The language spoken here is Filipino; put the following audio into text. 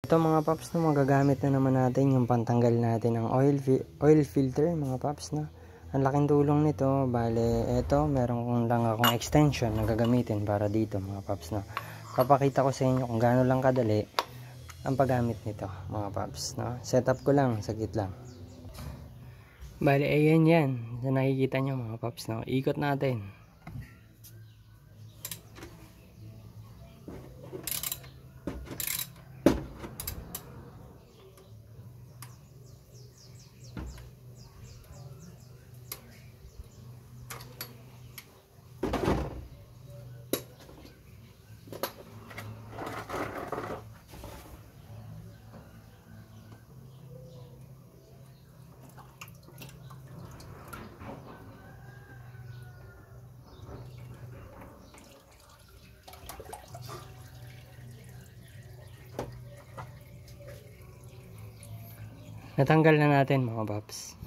Ito mga paps na magagamit na naman natin yung pantanggal natin ng oil filter mga paps na. Ang laking tulong nito, bale eto meron lang akong extension na gagamitin para dito mga paps na. Papakita ko sa inyo kung gaano lang kadali ang paggamit nito mga paps na. Setup ko lang, saglit lang. Bale ayan yan, na nakikita nyo mga paps na. Ikot natin. Natanggal na natin mga paps.